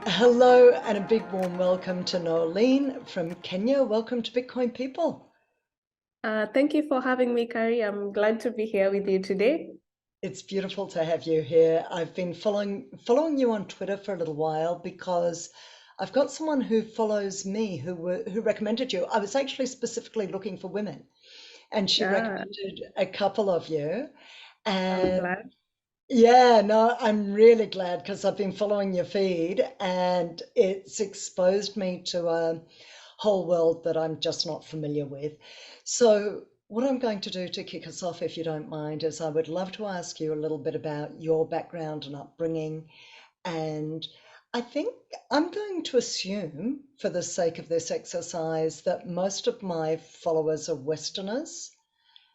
Hello and a big warm welcome to Noelyne from Kenya. Welcome to Bitcoin People. Thank you for having me, Carrie. I'm glad to be here with you today. It's beautiful to have you here. I've been following you on Twitter for a little while because I've got someone who follows me who recommended you. I was actually specifically looking for women, and she Ah, recommended a couple of you. I'm And glad. yeah, no, I'm really glad because I've been following your feed and it's exposed me to a whole world that I'm just not familiar with. So, what I'm going to do to kick us off, if you don't mind, is I would love to ask you a little bit about your background and upbringing. And I think I'm going to assume, for the sake of this exercise, that most of my followers are Westerners.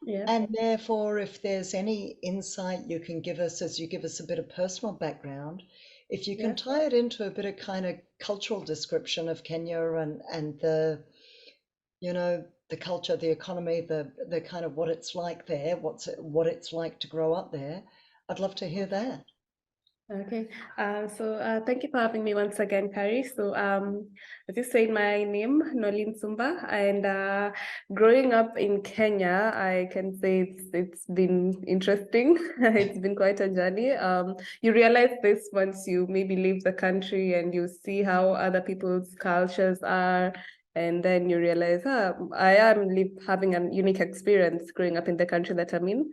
Yeah. And therefore, if there's any insight you can give us as you give us a bit of personal background, if you can Yeah. tie it into a bit of kind of cultural description of Kenya and the culture, the economy, the kind of what it's like there, what it's like to grow up there, I'd love to hear that. Okay. Thank you for having me once again, Carrie. As you said, my name, Noelyne Sumba, and growing up in Kenya, I can say it's been interesting. It's been quite a journey. You realize this once you maybe leave the country and you see how other people's cultures are. And then you realize, I am having a unique experience growing up in the country that I'm in.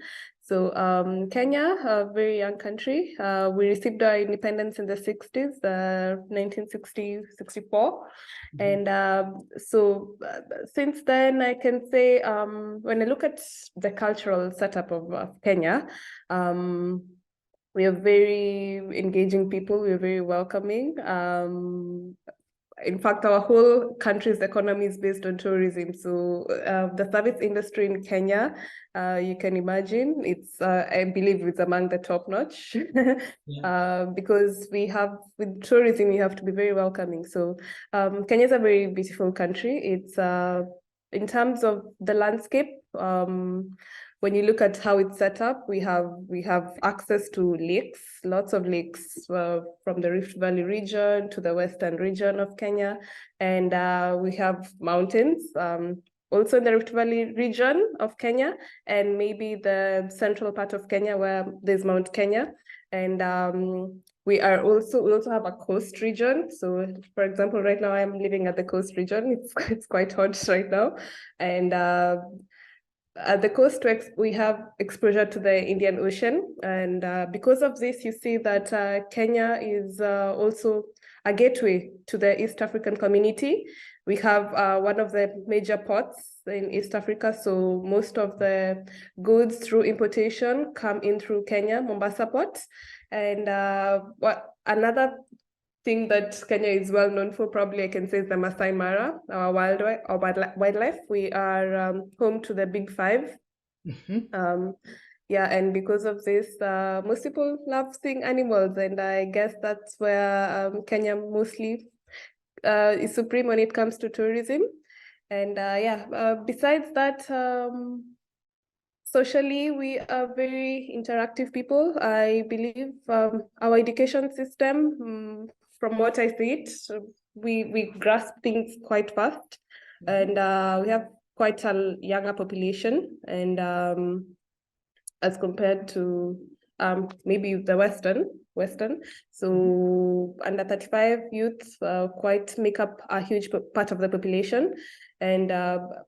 Kenya, a very young country, we received our independence in the 60s, 1960, 64. Mhm. And since then, I can say when I look at the cultural setup of Kenya, um, we are very engaging people, we're very welcoming. In fact, our whole country's economy is based on tourism. The service industry in Kenya, you can imagine, I believe it's among the top notch. Yeah. Because with tourism, you have to be very welcoming. Kenya is a very beautiful country. In terms of the landscape, when you look at how it's set up, we have access to lakes, lots of lakes from the Rift Valley region to the western region of Kenya, and we have mountains. Also in the Rift Valley region of Kenya, and maybe the central part of Kenya where there's Mount Kenya, and we also have a coast region. So, for example, right now I'm living at the coast region. It's quite hot right now, and at the coast, we have exposure to the Indian Ocean. And because of this, you see that Kenya is also a gateway to the East African community. We have one of the major ports in East Africa. So most of the goods through importation come in through Kenya, Mombasa port. And another thing that Kenya is well known for, probably I can say, is the Masai Mara, our wildlife. We are home to the Big Five. Mhm. Um, yeah, and because of this, most people love seeing animals, and I guess that's where Kenya mostly is supreme when it comes to tourism. And besides that, socially, we are very interactive people. I believe our education system, from what I see it, we grasp things quite fast, Mhm. and we have quite a younger population, and as compared to maybe the Western. Mhm. So under 35 youth quite make up a huge part of the population. And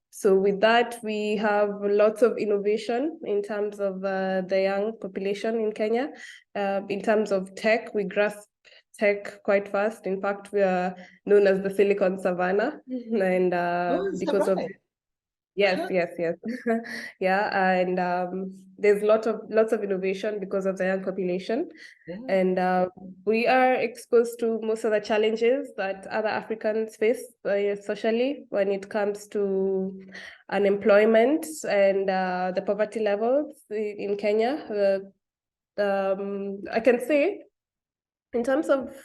so with that, we have lots of innovation in terms of the young population in Kenya. In terms of tech, we grasp tech quite fast. In fact, we are known as the Silicon Savannah. And Oh, is that because of right? Yes, Huh. yes, yes. Yeah, and there's lots of innovation because of the young population, Yeah. and we are exposed to most of the challenges that other Africans face, socially, when it comes to unemployment and the poverty levels in Kenya. I can say, in terms of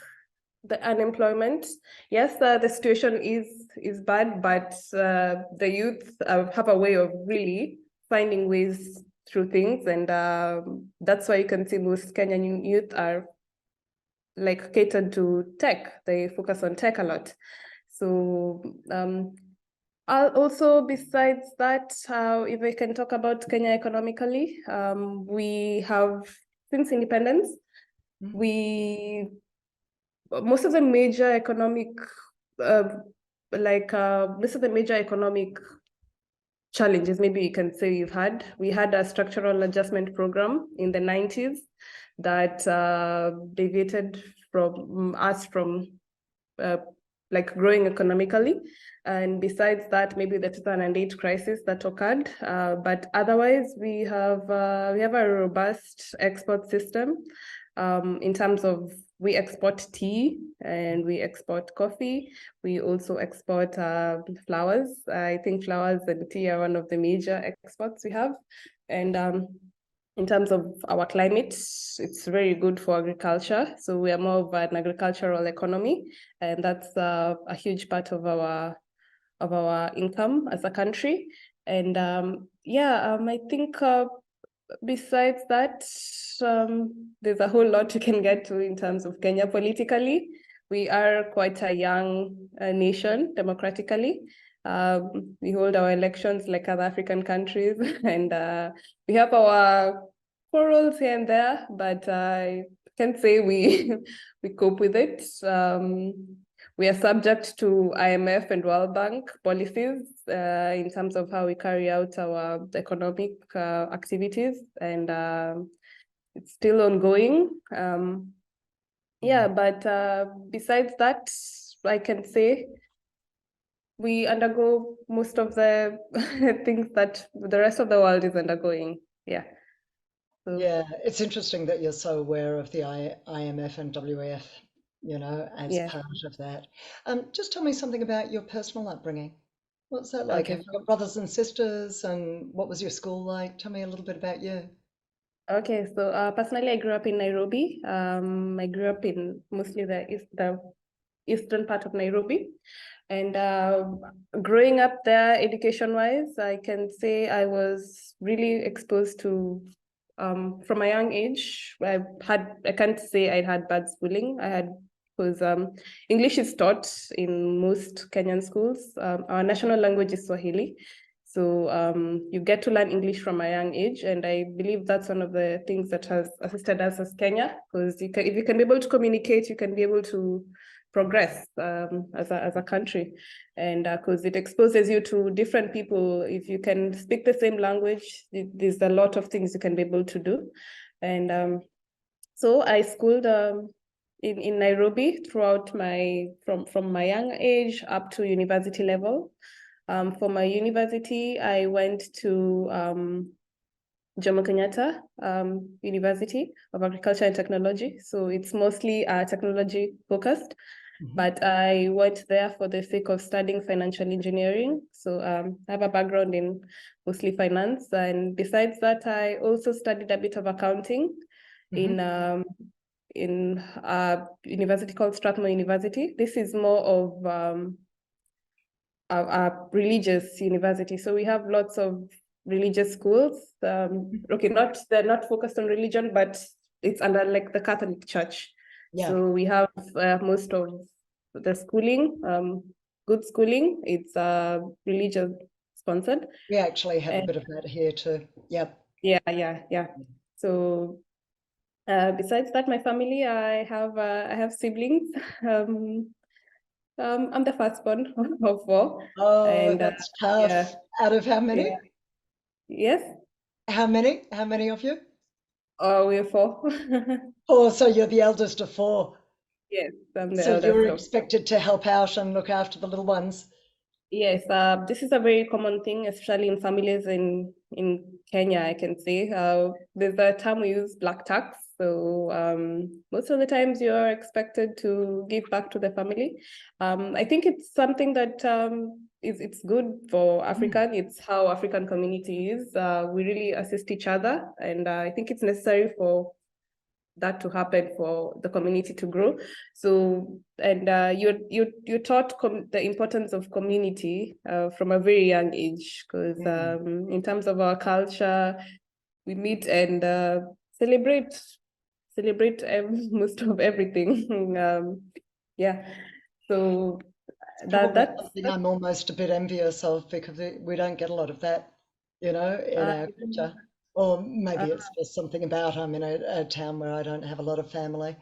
the unemployment, yes, the situation is bad, but the youth have a way of really finding ways through things, and that's why you can see most Kenyan youth are like catered to tech. They focus on tech a lot. So also, besides that, if we can talk about Kenya economically, we have, since independence, we most of the major economic most of the major economic challenges, maybe you can say we had a structural adjustment program in the 90s that deviated from us from like growing economically. And besides that, maybe the 2008 crisis that occurred. But otherwise, we have a robust export system in terms of we export tea and we export coffee. We also export flowers. I think flowers and tea are one of the major exports we have. And in terms of our climate, it's very good for agriculture. So we are more of an agricultural economy, and that's a huge part of our income as a country. And I think besides that, there's a whole lot you can get to in terms of Kenya politically. We are quite a young nation democratically. We hold our elections like other African countries, and we have our quarrels here and there, but I can say we we cope with it. We are subject to IMF and World Bank policies in terms of how we carry out our economic activities, and it's still ongoing. But besides that, I can say we undergo most of the things that the rest of the world is undergoing. Yeah. So, Yeah, it's interesting that you're so aware of the IMF and WEF, as yeah. part of that. Just tell me something about your personal upbringing. What's that like? Have Okay. you got brothers and sisters, and what was your school like? Tell me a little bit about you. Okay, so personally, I grew up in Nairobi. I grew up in mostly the eastern part of Nairobi. And growing up there, education-wise, I can say I was really exposed to, from a young age, I can't say I had bad schooling. Because English is taught in most Kenyan schools. Our national language is Swahili. So you get to learn English from a young age, and I believe that's one of the things that has assisted us as Kenya, because if you can be able to communicate, you can be able to progress as a country, and because it exposes you to different people. If you can speak the same language, there's a lot of things you can be able to do, and so I schooled in Nairobi throughout from my young age up to university level. For my university, I went to Jomo Kenyatta University of Agriculture and Technology. So it's mostly technology focused, but I went there for the sake of studying financial engineering. So I have a background in mostly finance. And besides that, I also studied a bit of accounting in a university called Strathmore University. This is more of a religious university. So we have lots of religious schools. They're not focused on religion, but it's under like the Catholic Church. Yeah, So we have most of the schooling, good schooling. It's religious sponsored. we actually have a And bit of that here too. Yep. yeah. So besides that, my family, I have siblings. I'm the firstborn of four, Oh, and that's yeah, tough. Out of how yeah, many? yes. How many? How many of you? Oh, we're four. Oh, so you're the eldest of four. Yes, I'm the So you're eldest of four. expected to help out and look after the little ones. Yes, this is a very common thing, especially in families in Kenya, I can say. There's a term we use, black tax. So most of the times you're expected to give back to the family. I think it's something that it's good for African. It's how African community is. We really assist each other, and I think it's necessary for that to happen for the community to grow. So, and you're taught the importance of community from a very young age, because in terms of our culture, we meet and celebrate celebrate most of everything. Yeah, so It's that probably that's something I'm almost a bit envious of because we don't get a lot of that, in uh, our culture. Or uh, maybe it's just something about I'm in a town where I don't have a lot of family.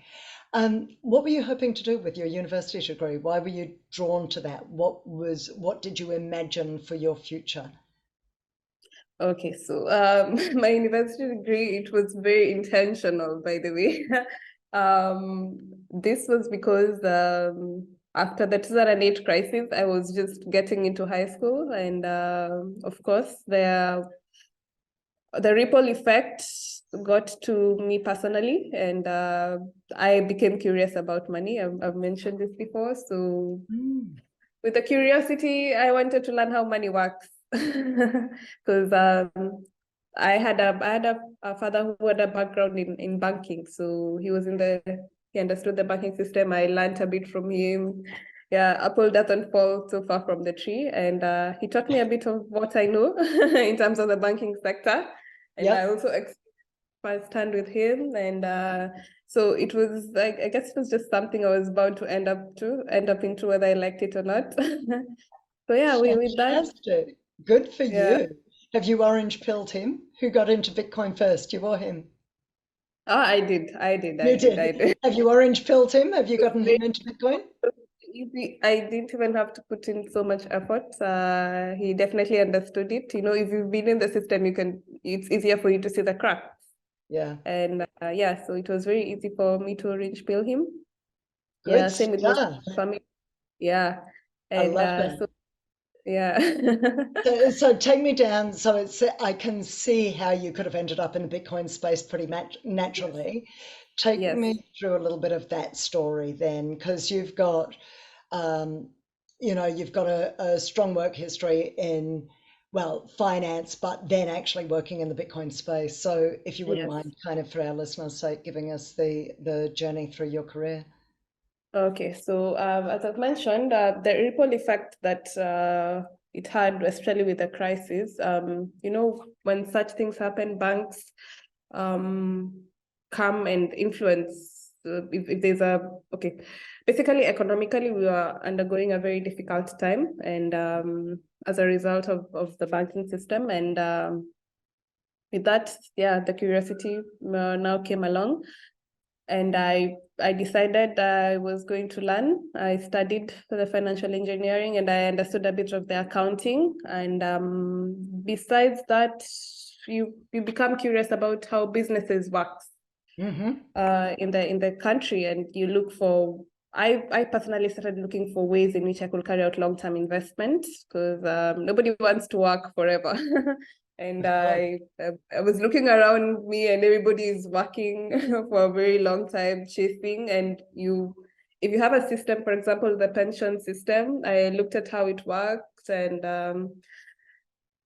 What were you hoping to do with your university degree? Why were you drawn to that? What did you imagine for your future? okay. So my university degree, it was very intentional, by the way. This was because after the 2008 crisis, I was just getting into high school, and of course, the ripple effect got to me personally, and I became curious about money. I've mentioned this before. So Mm. with the curiosity, I wanted to learn how money works because I had a father who had a background in banking, so he understood the banking system. I learned a bit from him. Yeah, apple doesn't fall so far from the tree, and he taught me a bit of what I know in terms of the banking sector, and I Yep. also firsthand with him, and so it was like, I guess it was just something I was bound to end up into, whether I liked it or not. So yeah, we with that, Fantastic. Good for yeah. you. Have you orange pilled him? Who got into Bitcoin first, you or him? Oh, I You did, I did. did. Have you orange pilled him? Have you It was gotten him very into Bitcoin? easy. I didn't even have to put in so much effort. He definitely understood it. You know, if you've been in the system, it's easier for you to see the cracks. Yeah. And yeah, so it was very easy for me to orange pill him. Good Yeah, same with most of stuff. the family. Yeah. I And love it. so yeah. So take me down. So I can see how you could have ended up in the Bitcoin space pretty much Yes. naturally. Take Yes. me through a little bit of that story then, because um, you've got a strong work history in, well, finance, but then actually working in the Bitcoin space. So if you wouldn't Yes. mind, kind of for our listeners' sake, giving us the journey through your career. Okay. So as I've mentioned, the ripple effect that it had, especially with the crisis, you know, when such things happen, banks um, come and influence. If there's basically economically, we are undergoing a very difficult time, and as a result of the banking system, and with that, yeah, the curiosity now came along, and I decided I was going to learn. I studied for the financial engineering, and I understood a bit of the accounting. And besides that, you become curious about how businesses work Mm-hmm. in the country, and you look for. I personally started looking for ways in which I could carry out long-term investment, because nobody wants to work forever. And Of course. I was looking around me, and everybody is working for a very long time, chasing. And if you have a system, for example, the pension system, I looked at how it works, and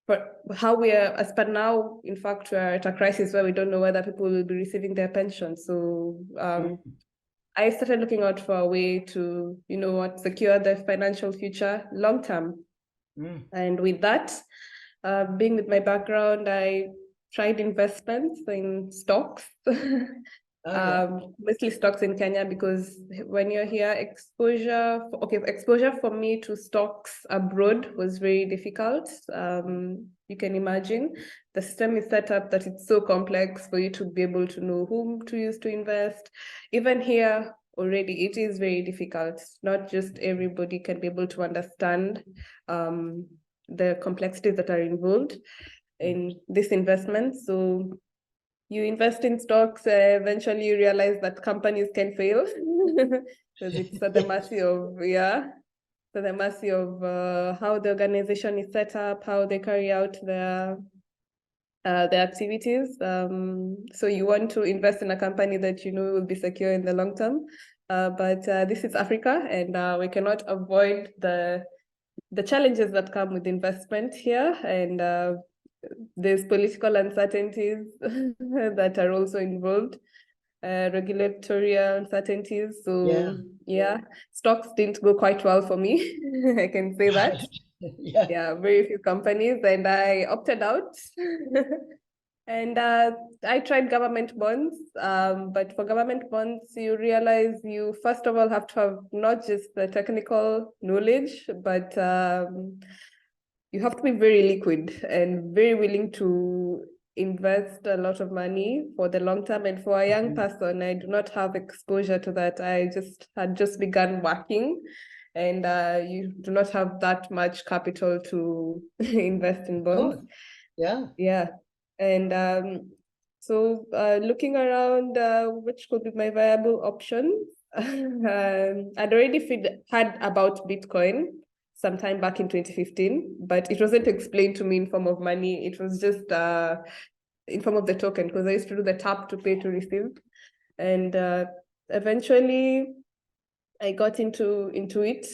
for how we are, as per now, in fact, we're at a crisis where we don't know whether people will be receiving their pension. So I started looking out for a way to, you know what, secure the financial future long term. Mm. And with that, being with my background, I tried investments in stocks, Oh yeah. mostly stocks in Kenya, because when you're here, exposure for me to stocks abroad was very difficult. You can imagine the system is set up that it's so complex for you to be able to know whom to use to invest. Even here, already, it is very difficult. Not just everybody can be able to understand the complexities that are involved in this investment. So you invest in stocks, eventually you realize that companies can fail because it's at the Yes. mercy of, yeah, to the mercy of how the organization is set up, how they carry out their activities. So you want to invest in a company that you know will be secure in the long term. But this is Africa, and we cannot avoid the challenges that come with investment here, and there's political uncertainties that are also involved, regulatory uncertainties. Yeah. So yeah, stocks didn't go quite well for me. I can say that. Right. Yeah. Yeah, very few companies, and I opted out. And I tried government bonds, but for government bonds, you realize you first of all have to have not just the technical knowledge, but you have to be very liquid and very willing to invest a lot of money for the long term. And for a young person, I do not have exposure to that. I had just begun working, and you do not have that much capital to invest in bonds. Good. Yeah. Yeah. And so looking around which could be my viable options, I'd already had about Bitcoin sometime back in 2015, but it wasn't explained to me in form of money. It was just in form of the token, because I used to do the tap to pay to receive. And eventually I got into it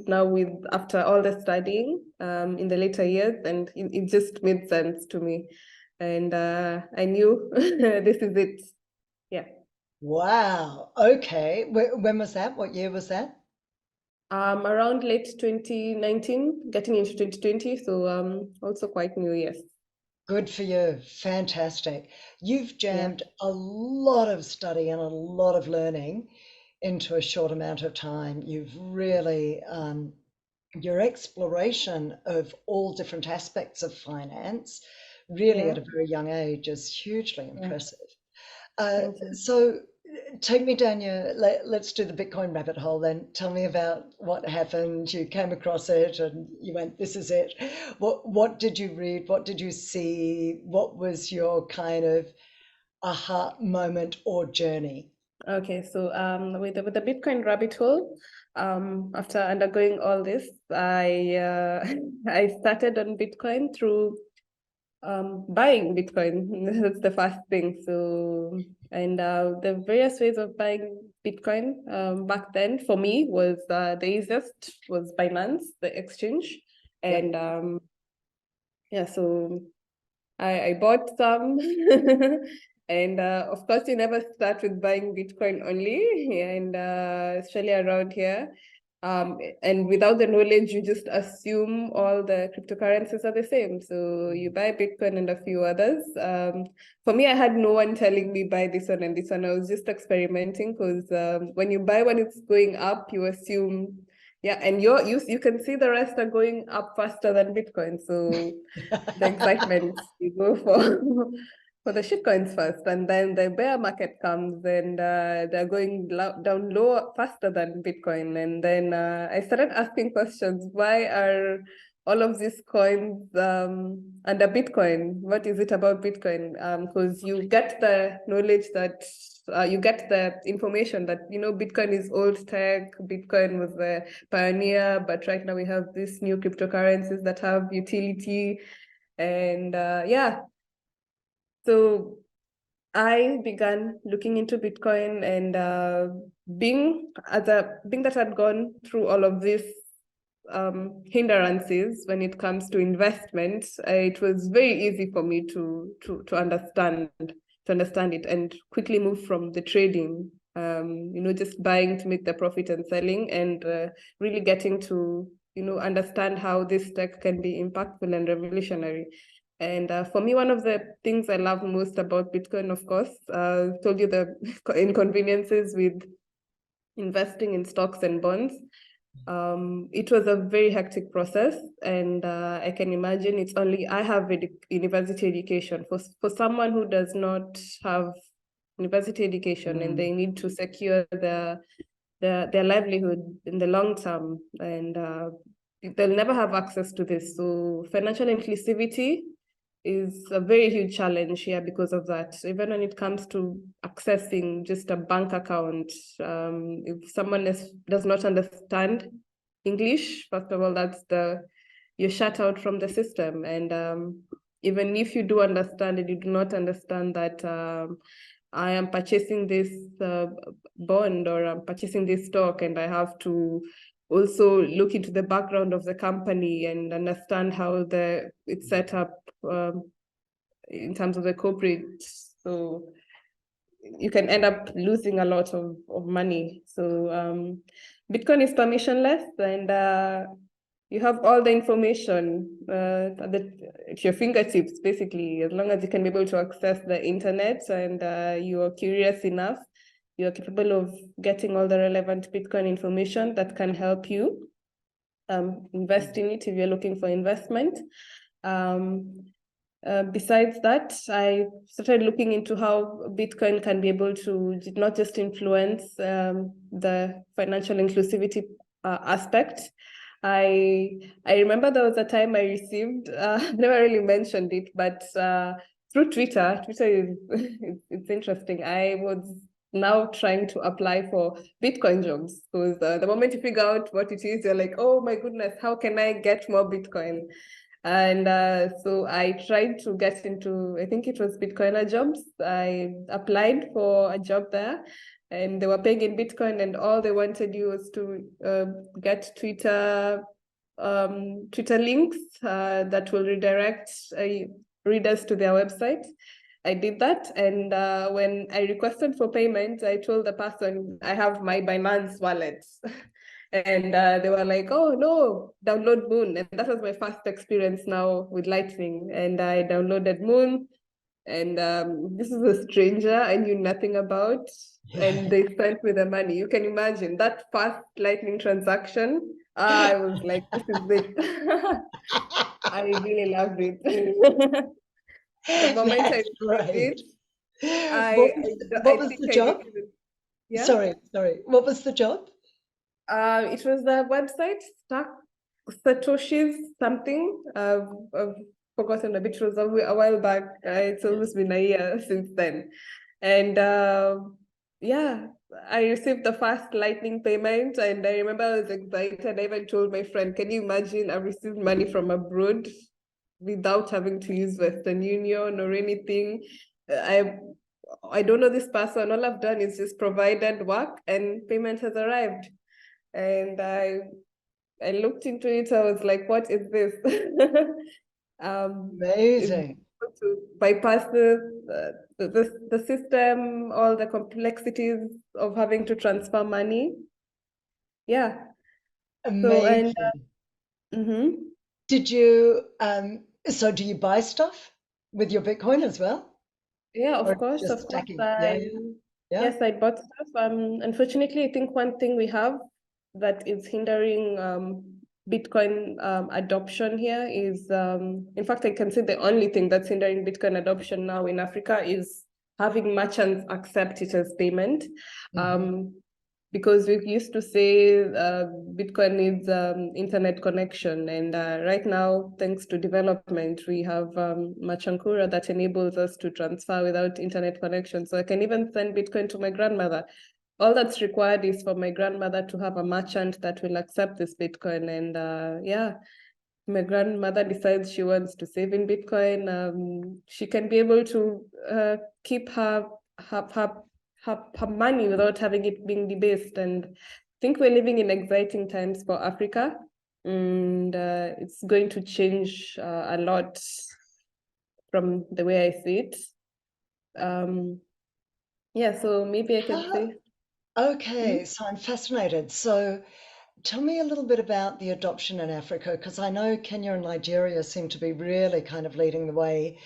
now with after all the studying in the later years, and it just made sense to me. And I knew this is it. Yeah. Wow. Okay. When was that? What year was that? Around late 2019, getting into 2020. So also quite new, yes. Good for you. Fantastic. You've Yeah. jammed a lot of study and a lot of learning into a short amount of time. You've really, your exploration of all different aspects of finance, really Yeah. at a very young age, is hugely Yeah. impressive. Uh, Thank you. so take me down let's do the Bitcoin rabbit hole then. Tell me about what happened. You came across it and you went, this is it. What did you read? What did you see? What was your kind of aha moment or journey? Okay, so with the Bitcoin rabbit hole, after undergoing all this, I I started on Bitcoin through buying Bitcoin. That's the first thing. So, and the various ways of buying Bitcoin back then for me was the easiest was Binance, the exchange, Yep. and yeah, so I bought some. And of course, you never start with buying Bitcoin only, and especially around here. And without the knowledge, you just assume all the cryptocurrencies are the same. So you buy Bitcoin and a few others. For me, I had no one telling me buy this one and this one. I was just experimenting because when you buy when it's going up, you assume, yeah, and you can see the rest are going up faster than Bitcoin. So the excitement, you go for for the shitcoins first, and then the bear market comes, and they're going down low faster than Bitcoin. And then I started asking questions: why are all of these coins under Bitcoin? What is it about Bitcoin? Because you get the knowledge that you get the information that Bitcoin is old tech. Bitcoin was the pioneer, but right now we have these new cryptocurrencies that have utility. And yeah, so I began looking into Bitcoin, and being that I'd gone through all of these hindrances when it comes to investment, it was very easy for me to understand it and quickly move from the trading, just buying to make the profit and selling, and really getting to understand how this tech can be impactful and revolutionary. And for me, one of the things I love most about Bitcoin, of course, told you the inconveniences with investing in stocks and bonds. It was a very hectic process, and I can imagine it's only I have university education. For someone who does not have university education and they need to secure their livelihood in the long term, and they'll never have access to this. So financial inclusivity is a very huge challenge here because of that. Even when it comes to accessing just a bank account, if someone does not understand English, first of all, you're shut out from the system. And even if you do understand it, you do not understand that I am purchasing this bond, or I'm purchasing this stock, and I have to also look into the background of the company and understand how it's set up in terms of the corporate. So you can end up losing a lot of money. So Bitcoin is permissionless, and you have all the information at your fingertips, basically, as long as you can be able to access the internet and you are curious enough, you are capable of getting all the relevant Bitcoin information that can help you invest in it if you're looking for investment. Besides that, I started looking into how Bitcoin can be able to not just influence the financial inclusivity aspect. I remember there was a time I received, I never really mentioned it, but through Twitter is it's interesting. I was now trying to apply for Bitcoin jobs because the moment you figure out what it is, you're like, oh my goodness, how can I get more Bitcoin? And so I tried to get into, I think it was Bitcoiner jobs. I applied for a job there and they were paying in Bitcoin and all they wanted you was to get Twitter links that will redirect readers to their website. I did that, and when I requested for payment, I told the person I have my Binance wallet. And they were like, oh no, download Moon. And that was my first experience now with Lightning. And I downloaded Moon. And this is a stranger I knew nothing about. Yeah. And they sent me the money. You can imagine that first Lightning transaction. I was like, this is it. I really loved it. The moment I That's received it, great. What I was think the I didn't job? even, yeah. Sorry. What was the job? It was the website stuck Satoshi's something. I've forgotten a bit. It was a while back. It's almost been a year since then. And yeah, I received the first Lightning payment, and I remember I was excited. I even told my friend, "Can you imagine? I received money from abroad without having to use Western Union or anything. I I don't know this person. All I've done is just provided work, and payment has arrived." And I looked into it. I was like, "What is this?" It's Amazing. to bypass the system, all the complexities of having to transfer money. Yeah. So and Amazing. mhm. Did you, so do you buy stuff with your Bitcoin as well? Yeah, Or of course, just of course. stacking? Yeah, yeah, yeah. Yes, I bought stuff. Unfortunately, I think one thing we have that is hindering Bitcoin adoption here is, in fact, I can say the only thing that's hindering Bitcoin adoption now in Africa is having merchants accept it as payment. Mhm. Because we used to say Bitcoin needs internet connection, and right now, thanks to development, we have Machankura that enables us to transfer without internet connection. So I can even send Bitcoin to my grandmother. All that's required is for my grandmother to have a merchant that will accept this Bitcoin, and yeah, my grandmother decides she wants to save in Bitcoin, she can be able to keep her, her, her money without having it being debased. And I think we're living in exciting times for Africa, and it's going to change a lot from the way I see it. Yeah, so maybe I can Ah, say. okay, so I'm fascinated. So tell me a little bit about the adoption in Africa, because I know Kenya and Nigeria seem to be really kind of leading the way,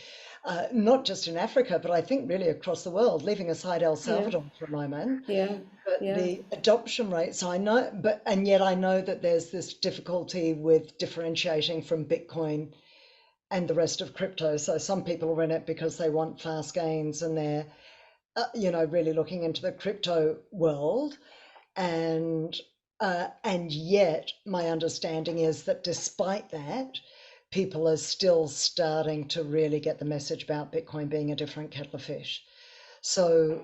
not just in Africa, but I think really across the world, leaving aside El Yeah, Salvador for a moment. yeah, But yeah. the adoption rate, so I know, but and yet I know that there's this difficulty with differentiating from Bitcoin and the rest of crypto. So some people are in it because they want fast gains and they're, really looking into the crypto world. And yet my understanding is that despite that, people are still starting to really get the message about Bitcoin being a different kettle of fish. So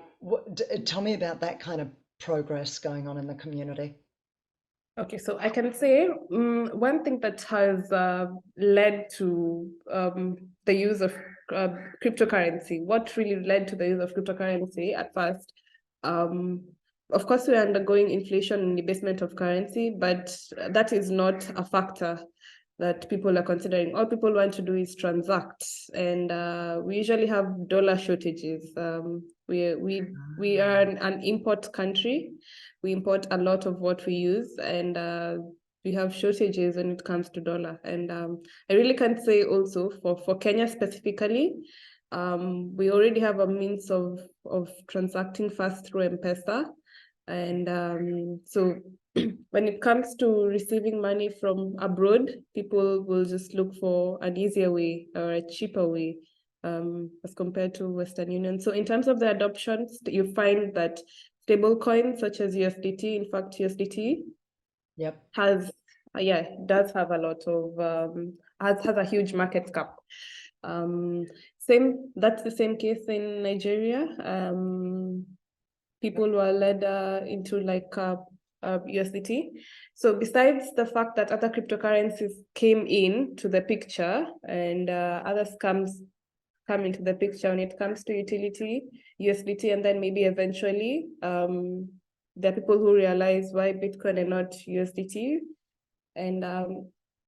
tell me about that kind of progress going on in the community. Okay, so I can say one thing that has led to the use of cryptocurrency, what really led to the use of cryptocurrency at first, um, of course, we're undergoing inflation and debasement of currency, but that is not a factor that people are considering. All people want to do is transact, and we usually have dollar shortages. We are an import country. We import a lot of what we use, and we have shortages when it comes to dollar. And I really can't say also for Kenya specifically, we already have a means of transacting fast through M-Pesa. And so when it comes to receiving money from abroad, people will just look for an easier way or a cheaper way as compared to Western Union. So in terms of the adoptions, you find that stable coins such as USDT, in fact, USDT Yep. has, yeah, does have a lot of, has a huge market cap. That's the same case in Nigeria. People were led into like USDT. So besides the fact that other cryptocurrencies came in to the picture and other scams come into the picture when it comes to utility, USDT, and then maybe eventually there are people who realize why Bitcoin and not USDT. And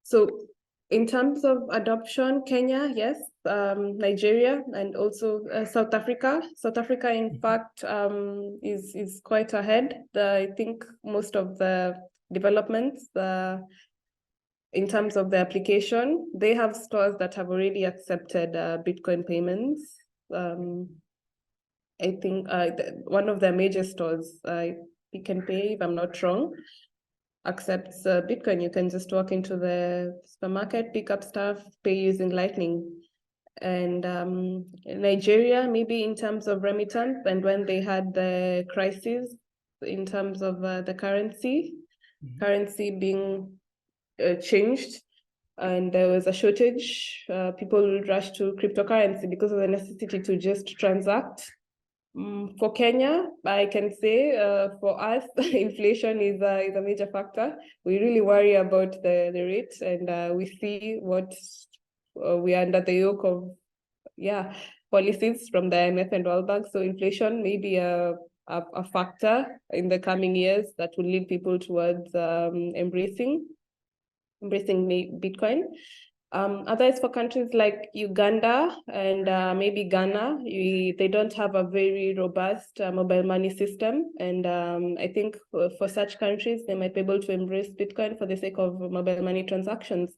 so in terms of adoption, Kenya, yes, Nigeria, and also South Africa. South Africa, in fact, is quite ahead. I think most of the developments, in terms of the application, they have stores that have already accepted Bitcoin payments. I think one of their major stores, Pick n Pay, if I'm not wrong, accepts Bitcoin. You can just walk into the supermarket, pick up stuff, pay using Lightning. And in Nigeria, maybe in terms of remittance, and when they had the crisis in terms of the currency being changed, and there was a shortage, people would rush to cryptocurrency because of the necessity to just transact. For Kenya, I can say for us, inflation is a major factor. We really worry about the rate, and we see what we are under the yoke of, policies from the IMF and World Bank. So inflation may be a factor in the coming years that will lead people towards embracing Bitcoin. Otherwise, for countries like Uganda and maybe Ghana, they don't have a very robust mobile money system. And I think for such countries, they might be able to embrace Bitcoin for the sake of mobile money transactions.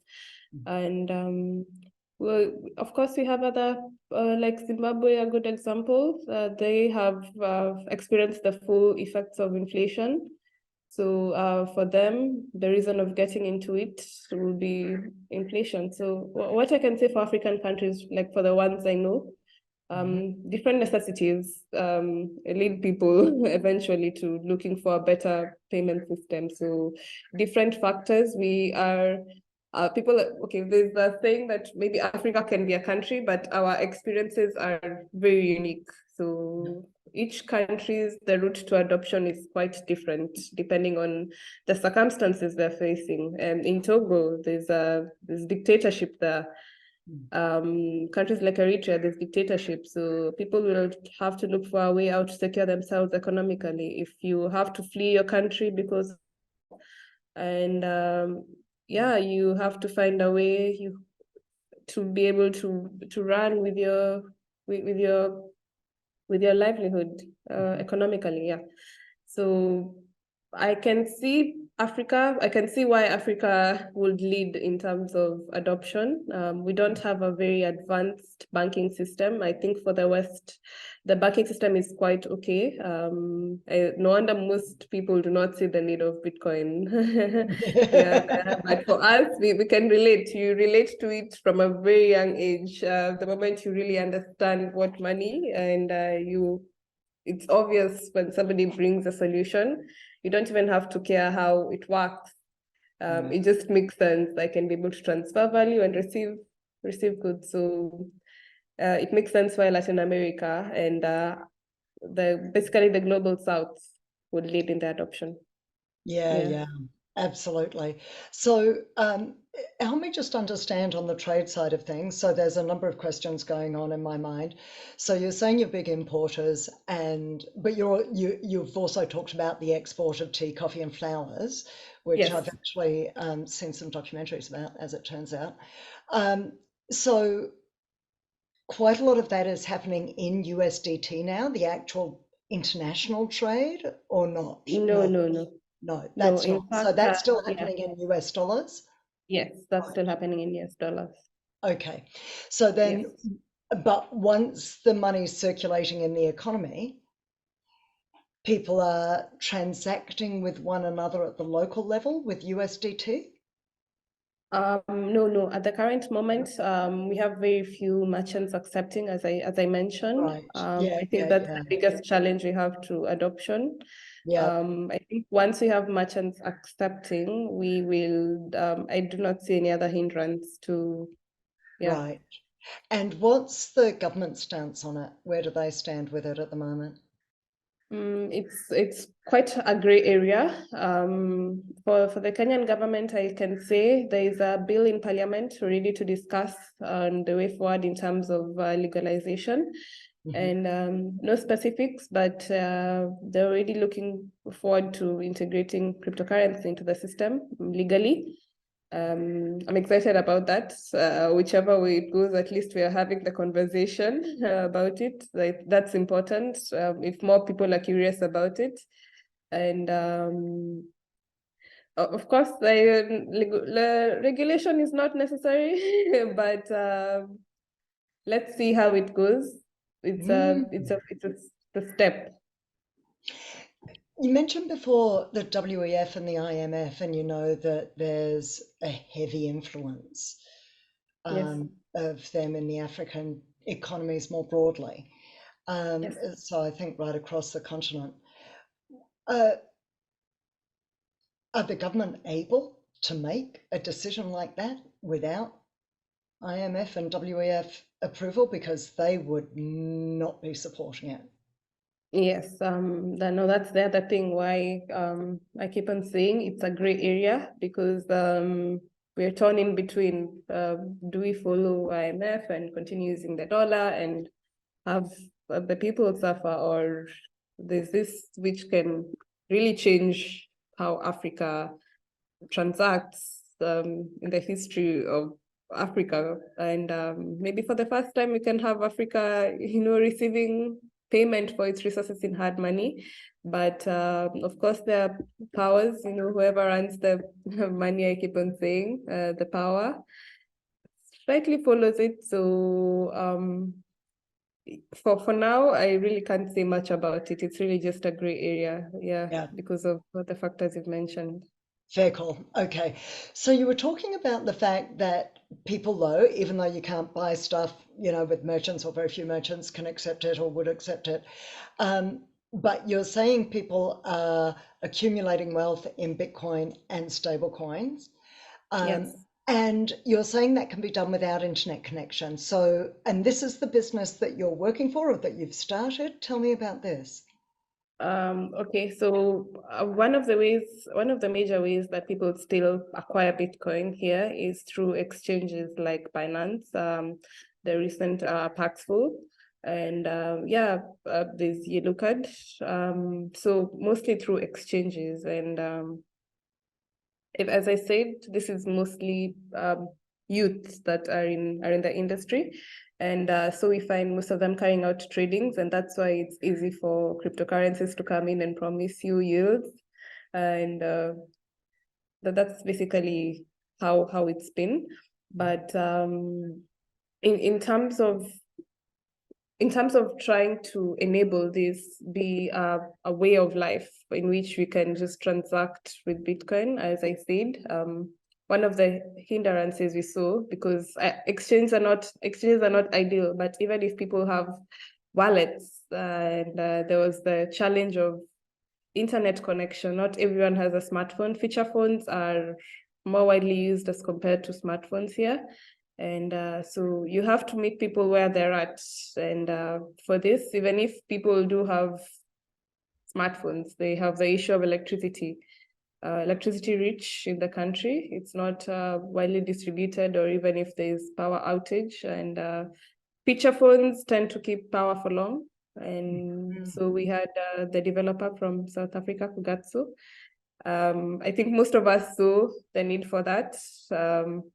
And well, of course, we have other, like Zimbabwe, a good example. They have experienced the full effects of inflation. So for them, the reason of getting into it will be inflation. So what I can say for African countries, like for the ones I know, different necessities lead people eventually to looking for a better payment system. So different factors. We are people. Okay, there's a saying that maybe Africa can be a country, but our experiences are very unique. So each country's the route to adoption is quite different depending on the circumstances they're facing. In Togo, there's dictatorship there. Countries like Eritrea, there's dictatorship, so people will have to look for a way out to secure themselves economically. If you have to flee your country because, and you have to find a way to be able to run with your with your livelihood economically. Yeah. So I can see why Africa would lead in terms of adoption. We don't have a very advanced banking system. I think for the West, the banking system is quite okay. No wonder most people do not see the need of Bitcoin. Yeah, but for us, we can relate. You relate to it from a very young age. The moment you really understand what money and it's obvious when somebody brings a solution. You don't even have to care how it works. It just makes sense. I can be able to transfer value and receive goods. So it makes sense why Latin America and basically the global South would lead in the adoption. Yeah, Yeah. yeah, absolutely. So, help me just understand on the trade side of things. So, there's a number of questions going on in my mind. So, you're saying you're big importers, but you've also talked about the export of tea, coffee, and flowers, which I've Yes. actually seen some documentaries about, as it turns out. Um, so, quite a lot of that is happening in USDT now, the actual international trade, or not? No, No. no, no. No, No, that's in not. So fact, that's still yeah, happening in US dollars? yes, that's Right. still happening in US dollars. Okay. So Yes. then, but once the money's circulating in the economy, people are transacting with one another at the local level with USDT? No. At the current moment, we have very few merchants accepting, as I mentioned. Right. Yeah, I think yeah, that's yeah. the biggest challenge we have to adoption. Yeah, I think once we have merchants accepting, we will. I do not see any other hindrance to, yeah. right. And what's the government stance on it? Where do they stand with it at the moment? It's quite a gray area. For the Kenyan government, I can say there is a bill in Parliament ready to discuss on the way forward in terms of legalization, Mhm. and no specifics, but they're already looking forward to integrating cryptocurrency into the system legally. I'm excited about that. Whichever way it goes, at least we are having the conversation about it. Like, that's important. If more people are curious about it, and of course, the regulation is not necessary, but let's see how it goes. It's a Mm. it's a it's a, it's a step. You mentioned before the WEF and the IMF, and you know that there's a heavy influence Yes, of them in the African economies more broadly. yes. So I think right across the continent. Uh, are the government able to make a decision like that without IMF and WEF approval? Because they would not be supporting it. Yes, no, that's the other thing why I keep on saying it's a gray area, because we're torn in between. Do we follow IMF and continue using the dollar and have the people suffer, or there's this which can really change how Africa transacts in the history of Africa. And maybe for the first time, we can have Africa, receiving payment for its resources in hard money. But of course, there are powers, whoever runs the money, I keep on saying, the power slightly follows it. So for now, I really can't say much about it. It's really just a gray area, yeah, Yeah. because of the factors you've mentioned. Fair call. Okay. So you were talking about the fact that people, though, even though you can't buy stuff, with merchants or very few merchants can accept it or would accept it. But you're saying people are accumulating wealth in Bitcoin and stable coins. Um, Yes. and you're saying that can be done without internet connection. So, and this is the business that you're working for or that you've started. Tell me about this. Okay, so one of the major ways that people still acquire Bitcoin here is through exchanges like Binance, the recent Paxful, and there's Yellow Card. So mostly through exchanges, and as I said, this is mostly youths that are in the industry. And so we find most of them carrying out tradings, and that's why it's easy for cryptocurrencies to come in and promise you yields. And that's basically how it's been. But in terms of trying to enable this be a way of life in which we can just transact with Bitcoin, as I said, one of the hindrances we saw, because exchanges are not ideal, but even if people have wallets, and there was the challenge of internet connection. Not everyone has a smartphone. Feature phones are more widely used as compared to smartphones here. And so you have to meet people where they're at. And for this, even if people do have smartphones, they have the issue of electricity. Electricity rich in the country. It's not widely distributed, or even if there's power outage. And feature phones tend to keep power for long. And Mm. so we had the developer from South Africa, Kugatsu. I think most of us saw the need for that,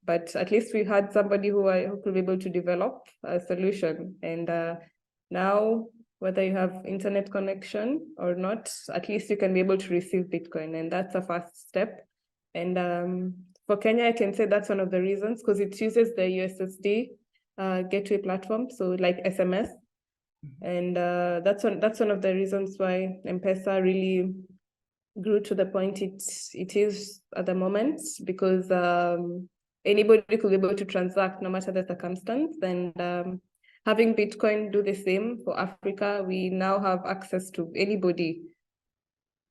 but at least we had somebody who could be able to develop a solution. And now whether you have internet connection or not, at least you can be able to receive Bitcoin, and that's a first step. And for Kenya, I can say that's one of the reasons because it uses the USSD gateway platform, so like SMS, and that's one of the reasons why M-Pesa really grew to the point it is at the moment, because anybody could be able to transact no matter the circumstance. And having Bitcoin do the same for Africa, we now have access to anybody.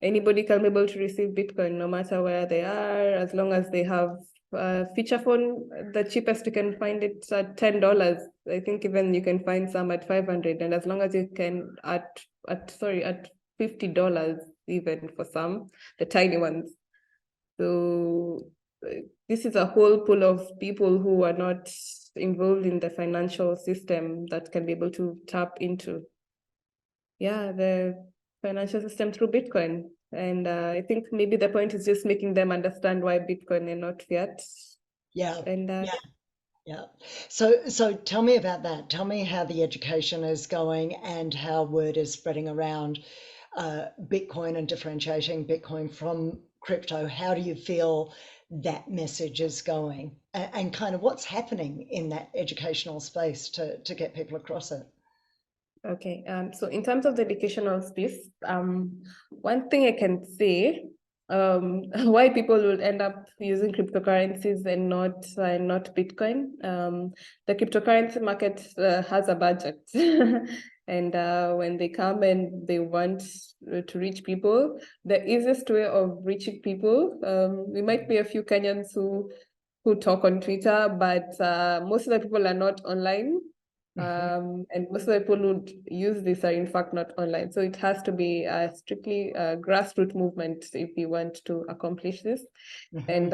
Anybody can be able to receive Bitcoin no matter where they are, as long as they have a feature phone. The cheapest you can find it at $10. I think even you can find some at 500, and as long as you can at $50 even for some, the tiny ones. So this is a whole pool of people who are not involved in the financial system that can be able to tap into, the financial system through Bitcoin. And I think maybe the point is just making them understand why Bitcoin and not fiat. Yeah, And yeah, yeah. So tell me about that. Tell me how the education is going and how word is spreading around Bitcoin and differentiating Bitcoin from crypto. How do you feel that message is going, and kind of what's happening in that educational space to get people across it? okay, so in terms of the educational space, one thing I can say, why people will end up using cryptocurrencies and not Bitcoin. The cryptocurrency market has a budget, and when they come and they want to reach people, the easiest way of reaching people, we might be a few Kenyans who talk on Twitter, but most of the people are not online. Hmm. And most of the people who use this are in fact not online. So it has to be strictly a grassroots movement if you want to accomplish this. Hmm. And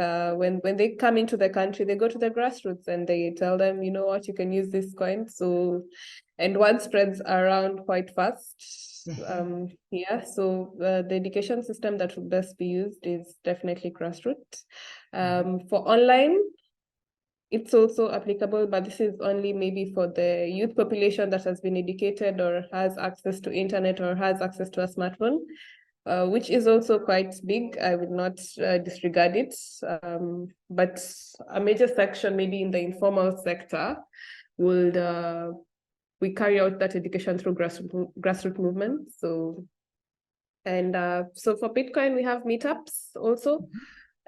when they come into the country, they go to the grassroots and they tell them, you know what, you can use this coin. So, and one spreads around quite fast. Hmm. So the education system that would best be used is definitely grassroots. For online, it's also applicable, but this is only maybe for the youth population that has been educated or has access to internet or has access to a smartphone, which is also quite big. I would not disregard it. But a major section, maybe in the informal sector, would we carry out that education through grassroots movement. So for Bitcoin, we have meetups also.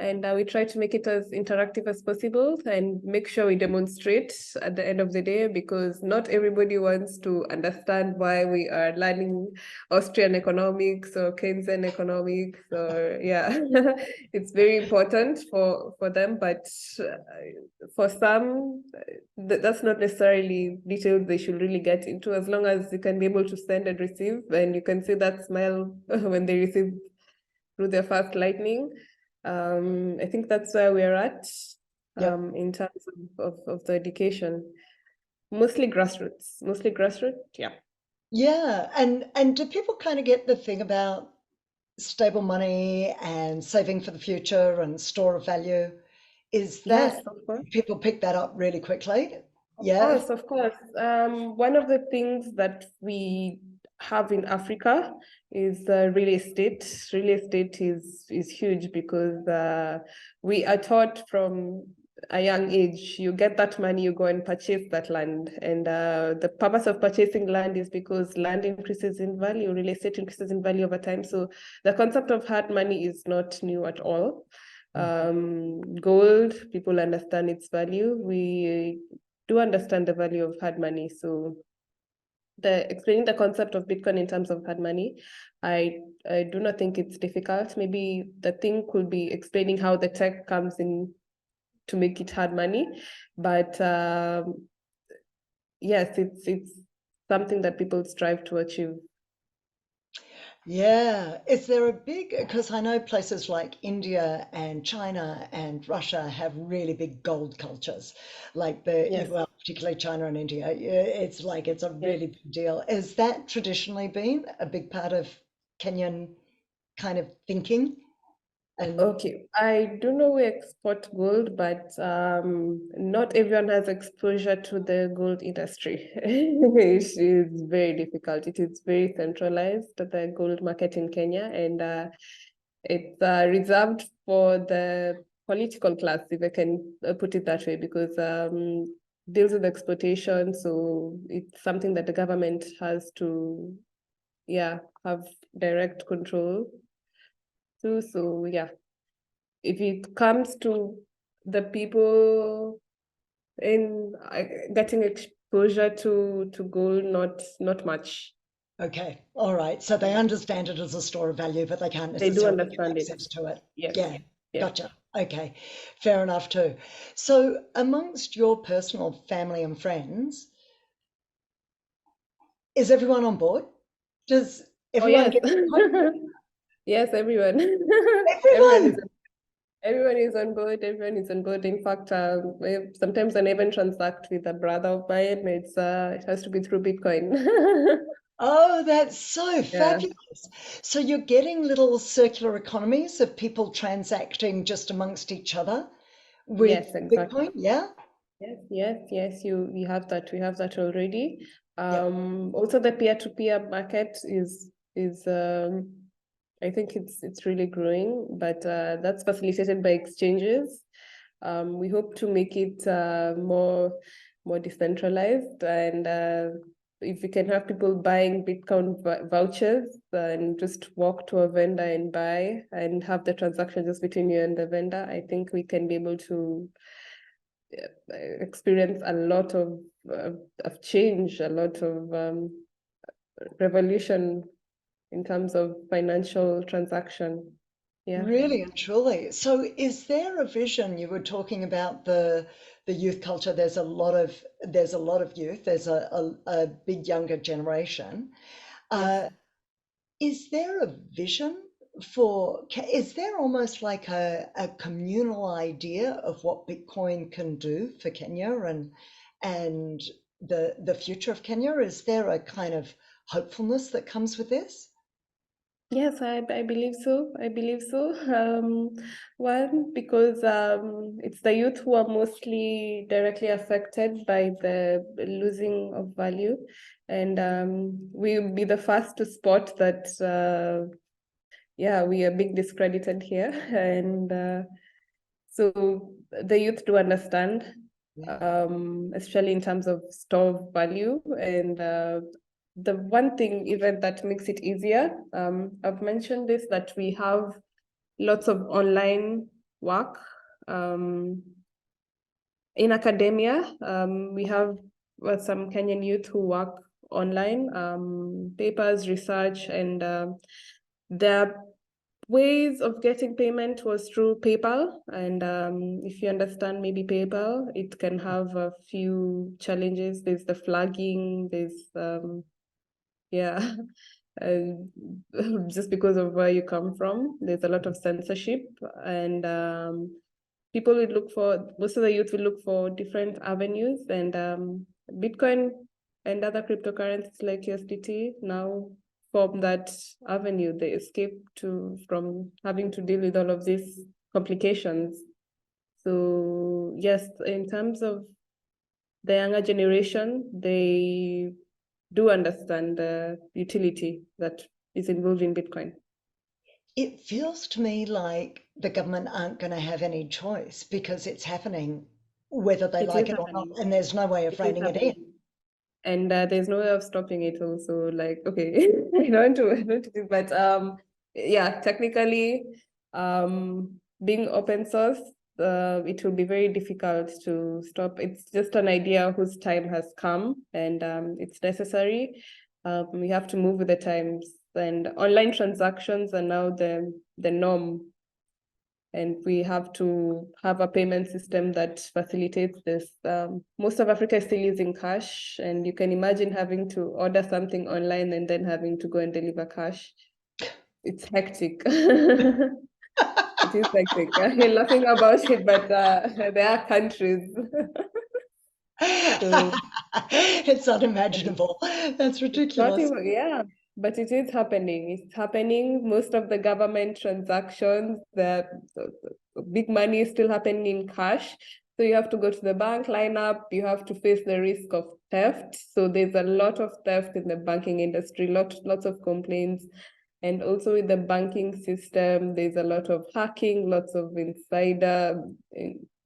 And we try to make it as interactive as possible and make sure we demonstrate at the end of the day, because not everybody wants to understand why we are learning Austrian economics or Keynesian economics, or it's very important for them, but for some, that's not necessarily details they should really get into, as long as you can be able to send and receive, and you can see that smile when they receive through their first lightning. I think that's where we're at Yep. in terms of the education. Mostly grassroots, yeah. Yeah, and do people kind of get the thing about stable money and saving for the future and store of value? Is Yes, that of course. people pick that up really quickly? Of Yeah. course, of course. One of the things that we have in Africa is real estate. Real estate is huge because we are taught from a young age, you get that money, you go and purchase that land. And the purpose of purchasing land is because land increases in value, real estate increases in value over time. So the concept of hard money is not new at all. Gold, people understand its value. We do understand the value of hard money. So explaining the concept of Bitcoin in terms of hard money, I do not think it's difficult. Maybe the thing could be explaining how the tech comes in to make it hard money. But yes, it's something that people strive to achieve. Yeah. Is there a big, because I know places like India and China and Russia have really big gold cultures, like Yes. well, particularly China and India. It's like it's a Yes. really big deal. Has that traditionally been a big part of Kenyan kind of thinking? And Okay, I do know we export gold, but not everyone has exposure to the gold industry. It is very difficult. It is very centralized, the gold market in Kenya, and it's reserved for the political class, if I can put it that way, because deals with exportation, so it's something that the government has to, yeah, have direct control to. So yeah, if it comes to the people in getting exposure to gold, not much. okay, all right. So they understand it as a store of value, but they can't They do necessarily get understand it. access to it. Yes. Yeah, Yes. gotcha. Okay, fair enough too. So amongst your personal family and friends, is everyone on board? Does Oh everyone yes. get Bitcoin? Yes, everyone. Everyone is Everyone! everyone is on board. Everyone is on board. In fact, sometimes I even transact with a brother of mine. It has to be through Bitcoin. Oh, that's so Yeah. fabulous. So you're getting little circular economies of people transacting just amongst each other with Yes, exactly. Bitcoin, yeah? Yes, yes, yes, we have that. We have that already. Yep. Also the peer-to-peer market is I think it's really growing, but that's facilitated by exchanges. We hope to make it more decentralized, and if we can have people buying Bitcoin vouchers and just walk to a vendor and buy and have the transaction just between you and the vendor, I think we can be able to experience a lot of change, a lot of revolution in terms of financial transaction. Yeah. Really and truly. So is there a vision? You were talking about the youth culture. There's a lot of youth. There's a big younger generation. Yes. Uh, Is there a vision for, is there almost like a communal idea of what Bitcoin can do for Kenya and the future of Kenya? Is there a kind of hopefulness that comes with this? Yes, I believe so. I believe so. One, because it's the youth who are mostly directly affected by the losing of value. And we'll be the first to spot that, yeah, we are being discredited here. And so the youth do understand, Yeah. especially in terms of store value. And the one thing even that makes it easier, I've mentioned this, that we have lots of online work. In academia, we have some Kenyan youth who work online, papers, research, and their ways of getting payment was through PayPal. And if you understand maybe PayPal, it can have a few challenges. There's the flagging, there's yeah, just because of where you come from, there's a lot of censorship, and people will look for, most of the youth will look for different avenues, and Bitcoin and other cryptocurrencies like USDT now form that avenue. They escape from having to deal with all of these complications. So yes, in terms of the younger generation, they do understand the utility that is involved in Bitcoin. It feels to me like the government aren't going to have any choice because it's happening whether they It like is it or not, happening. and there's no way of It is reining it in. happening. And there's no way of stopping it also. Like, okay, I don't want to do, but yeah, technically, being open source, it will be very difficult to stop. It's just an idea whose time has come, and it's necessary. We have to move with the times, and online transactions are now the norm, and we have to have a payment system that facilitates this. Most of Africa is still using cash, and you can imagine having to order something online and then having to go and deliver cash. It's hectic. It is hectic. You're laughing about it, but there are countries. So It's unimaginable. That's it's not ridiculous. even, yeah. but it is happening. It's happening. Most of the government transactions, the big money is still happening in cash. So you have to go to the bank, line up, you have to face the risk of theft. So there's a lot of theft in the banking industry, lots of complaints. And also with the banking system, there's a lot of hacking, lots of insider,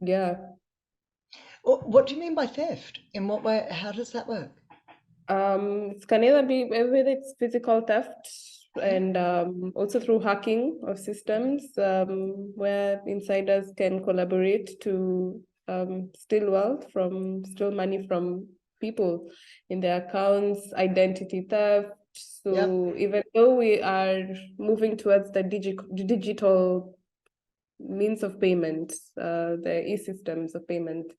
yeah. What do you mean by theft? In what way? How does that work? It can either be whether it's physical theft Okay. and also through hacking of systems where insiders can collaborate to steal money from people in their accounts, identity theft. Yep. So even though we are moving towards the digital means of payment, the e-systems of payment,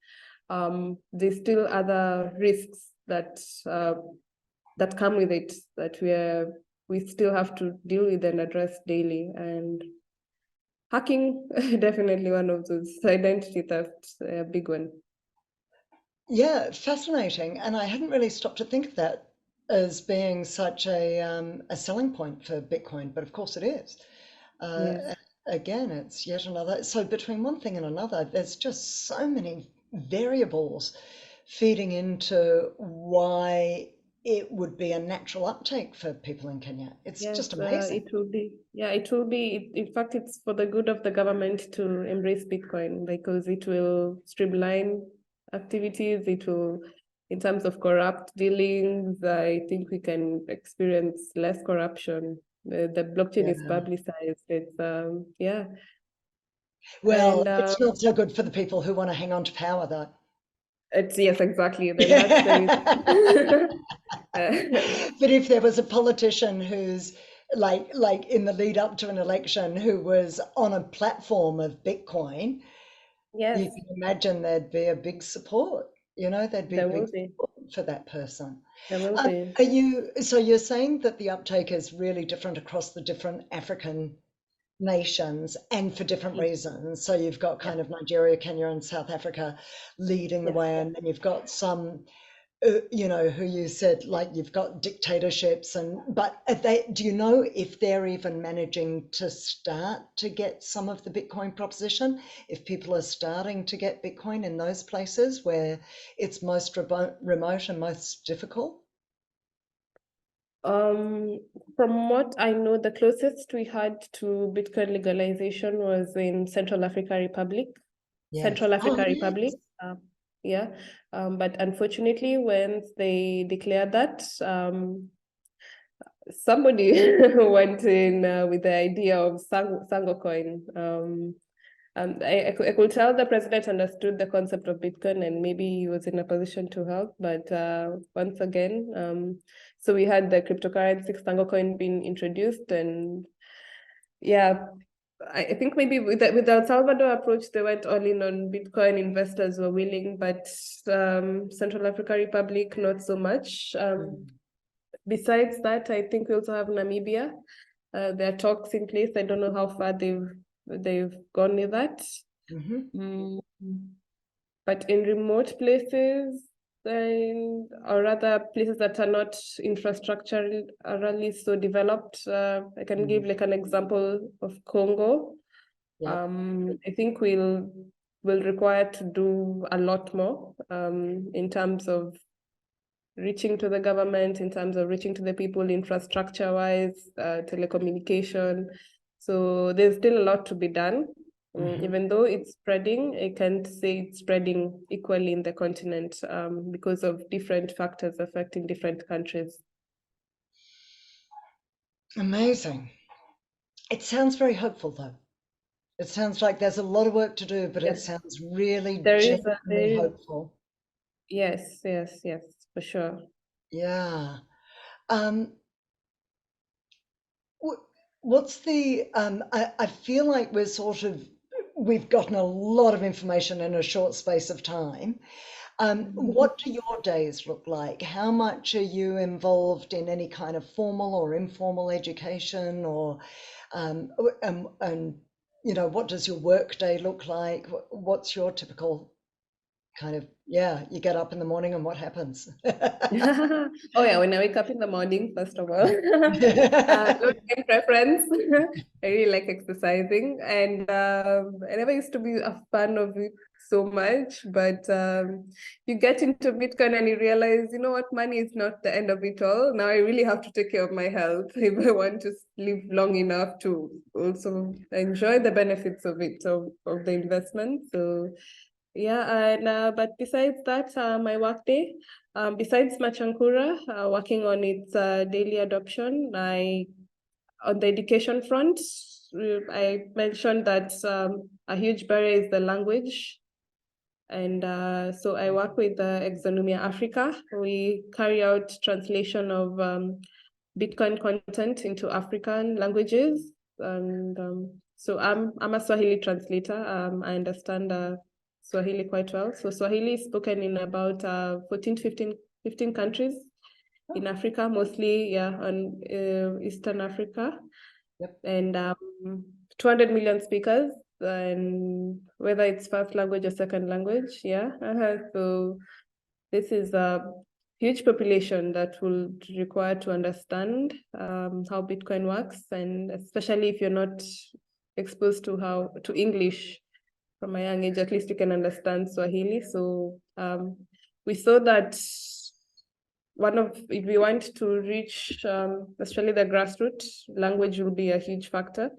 there's still other risks that come with it that we still have to deal with and address daily. And hacking, definitely one of those. Identity theft, a big one. Yeah, fascinating. And I hadn't really stopped to think of that as being such a selling point for Bitcoin, but of course it is. Yes. Again, it's yet another. So between one thing and another, there's just so many variables feeding into why it would be a natural uptake for people in Kenya. It's Yes, just amazing. it will be. Yeah, it will be. In fact, it's for the good of the government to embrace Bitcoin because it will streamline activities. It will, in terms of corrupt dealings, I think we can experience less corruption. The blockchain is Yeah. publicized. It's yeah, Well, and it's not so good for the people who want to hang on to power, though. it's yes, exactly. Then that's the Yeah. reason. But if there was a politician who's like in the lead up to an election who was on a platform of Bitcoin, you Yes, can imagine there'd be a big support. There'd be there big will be. support for that person. There will be. So you're saying that the uptake is really different across the different African nations and for different Yes. reasons. So you've got Yeah. kind of Nigeria, Kenya, and South Africa leading the Yes. way, and then you've got some who you said like you've got dictatorships but do you know if they're even managing to start to get some of the Bitcoin proposition? If people are starting to get Bitcoin in those places where it's most remote and most difficult? Um, from what I know, the closest we had to Bitcoin legalization was in Central Africa Republic. Yes. Central Oh, Africa Republic. yes. Yeah. But unfortunately, when they declared that, somebody went in with the idea of Sango coin. I could tell the president understood the concept of Bitcoin and maybe he was in a position to help. But once again, so we had the cryptocurrency Sango coin being introduced. And yeah, I think maybe with the El Salvador approach, they went all in on Bitcoin. Investors were willing, but Central Africa Republic, not so much. Mm. Besides that, I think we also have Namibia. There are talks in place. I don't know how far they've gone with that. Hmm. Mm, but in remote places, or rather places that are not infrastructurally so developed, I can give Mm. like an example of Congo. Yep. I think will require to do a lot more in terms of reaching to the government, in terms of reaching to the people infrastructure-wise, telecommunication. So there's still a lot to be done. Hmm. Even though it's spreading, I can't say it's spreading equally in the continent because of different factors affecting different countries. Amazing. It sounds very hopeful, though. It sounds like there's a lot of work to do, but it Yes, sounds really there is genuinely hopeful. yes, yes, yes, for sure. Yeah. Um, what's I feel like we've gotten a lot of information in a short space of time. What do your days look like? How much are you involved in any kind of formal or informal education or, and what does your work day look like? What's your typical? kind of, yeah, you get up in the morning and what happens? Oh yeah, when I wake up in the morning, first of all, not my preference. I really like exercising, and I never used to be a fan of it so much, but you get into Bitcoin and you realize, you know what, money is not the end of it all. Now I really have to take care of my health if I want to live long enough to also enjoy the benefits of it, of the investment. So yeah, and but besides that, my work day, besides Machankura, working on its daily adoption, on the education front, I mentioned that a huge barrier is the language. And so I work with Exonomia Africa. We carry out translation of Bitcoin content into African languages. And so I'm a Swahili translator. I understand Swahili quite well. So Swahili is spoken in about 14 to 15 countries in Africa, mostly on Eastern Africa. Yep. And 200 million speakers, and whether it's first language or second language, yeah. So this is a huge population that will require to understand how Bitcoin works, and especially if you're not exposed to English from a young age, at least you can understand Swahili. So we saw that if we want to reach especially the grassroots, language will be a huge factor.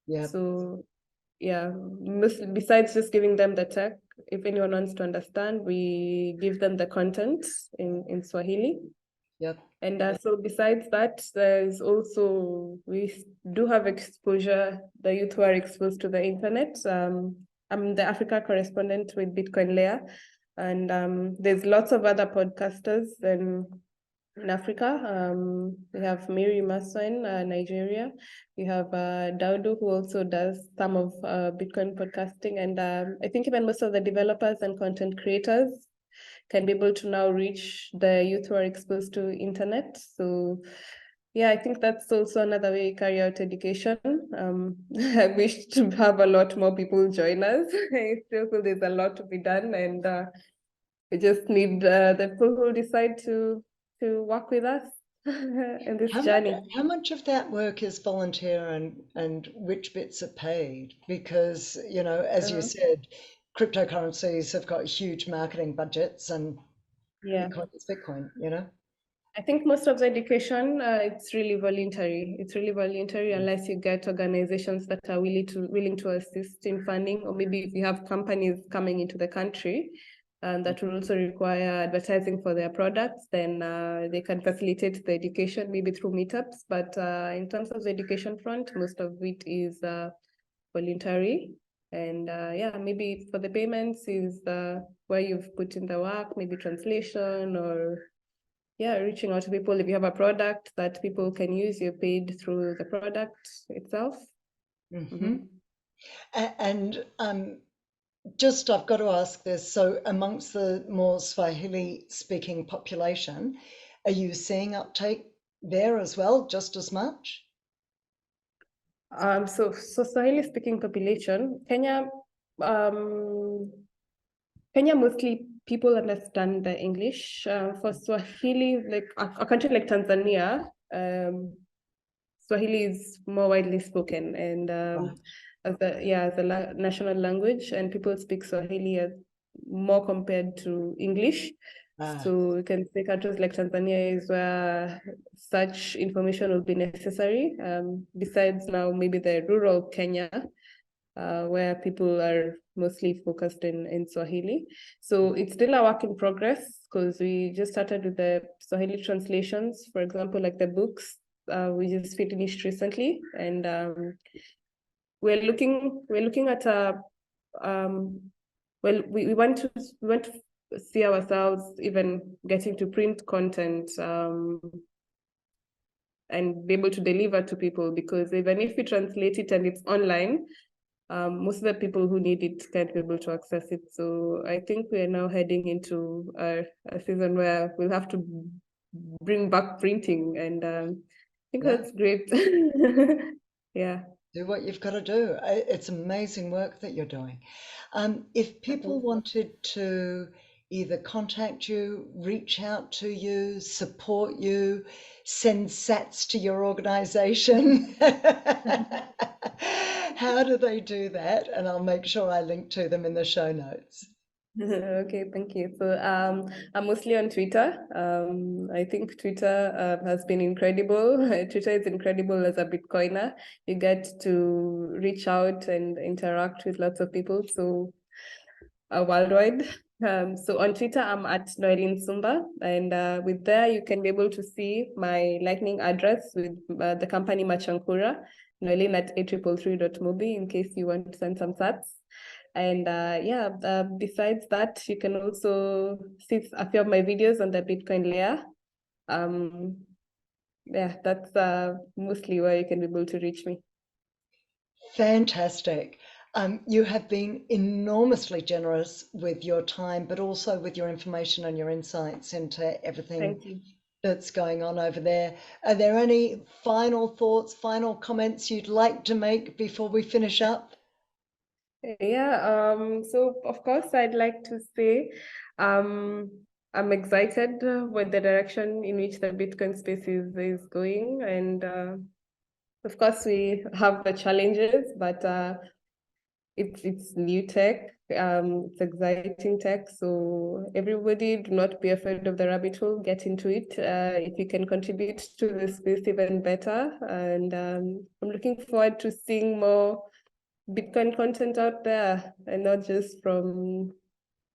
Yeah. So yeah, besides just giving them the tech, if anyone wants to understand, we give them the content in Swahili. Yep. And so besides that, there's also, we do have exposure, the youth who are exposed to the internet. I'm the Africa correspondent with Bitcoin Layer, and there's lots of other podcasters in Africa. We have Miri Maswa in Nigeria. We have Daudu, who also does some of Bitcoin podcasting. And I think even most of the developers and content creators can be able to now reach the youth who are exposed to internet. So yeah, I think that's also another way we carry out education. I wish to have a lot more people join us. I still feel there's a lot to be done, and we just need the people who decide to work with us in this journey. How much of that work is volunteer and which bits are paid? Because, you know, as you Uh, said, cryptocurrencies have got huge marketing budgets and yeah. Bitcoin is Bitcoin, you know? I think most of the education, it's really voluntary. It's really voluntary unless you get organizations that are willing to assist in funding, or maybe if you have companies coming into the country that will also require advertising for their products, then they can facilitate the education maybe through meetups. But in terms of the education front, most of it is voluntary. And yeah, maybe for the payments is where you've put in the work, maybe translation or yeah, reaching out to people. If you have a product that people can use, you're paid through the product itself. Mm-hmm. And just I've got to ask this. So, amongst the more Swahili speaking population, are you seeing uptake there as well, just as much? So Swahili speaking population, um, Kenya mostly people understand the English. For Swahili, like a country like Tanzania, Swahili is more widely spoken, and Right. as a national language, and people speak Swahili as more compared to English. Ah, So you can say countries like Tanzania is where such information will be necessary. Besides now, maybe the rural Kenya, where people are mostly focused in Swahili. So it's still a work in progress because we just started with the Swahili translations, for example, like the books we just finished recently, and we're looking at a we want to see ourselves even getting to print content and be able to deliver to people, because even if we translate it and it's online, most of the people who need it can't be able to access it. So I think we are now heading into a season where we'll have to bring back printing, and I think yeah. that's great. Yeah. Do what you've got to do. It's amazing work that you're doing. If people Thank you. wanted to either contact you, reach out to you, support you, send sats to your organization, how do they do that? And I'll make sure I link to them in the show notes. Okay, thank you. So I'm mostly on Twitter. I think Twitter has been incredible. Twitter is incredible as a Bitcoiner. You get to reach out and interact with lots of people. So worldwide. So on Twitter, I'm at Noelyne Sumba, and with there you can be able to see my Lightning address with the company Machankura, Noelyne at 8333.mobi in case you want to send some sats. And yeah, besides that, you can also see a few of my videos on the Bitcoin layer. Yeah, that's mostly where you can be able to reach me. Fantastic. You have been enormously generous with your time, but also with your information and your insights into everything Thank you. that's going on over there. Are there any final thoughts, final comments you'd like to make before we finish up? Yeah, so of course I'd like to say I'm excited with the direction in which the Bitcoin space is going. And of course we have the challenges, but it's new tech, it's exciting tech. So everybody do not be afraid of the rabbit hole, get into it. If you can contribute to the space even better. And I'm looking forward to seeing more Bitcoin content out there, and not just from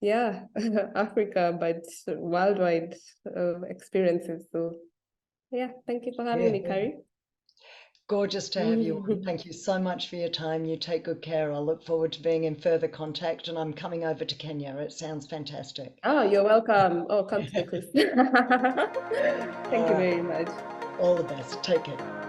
Africa, but worldwide experiences. So yeah, thank you for having Yeah, me, Carrie. gorgeous to have you on. Thank you so much for your time. You take good care. I look forward to being in further contact, and I'm coming over to Kenya. It sounds fantastic. Oh, you're welcome. Oh, come to the coast. All Thank you right, very much. all the best. Take care.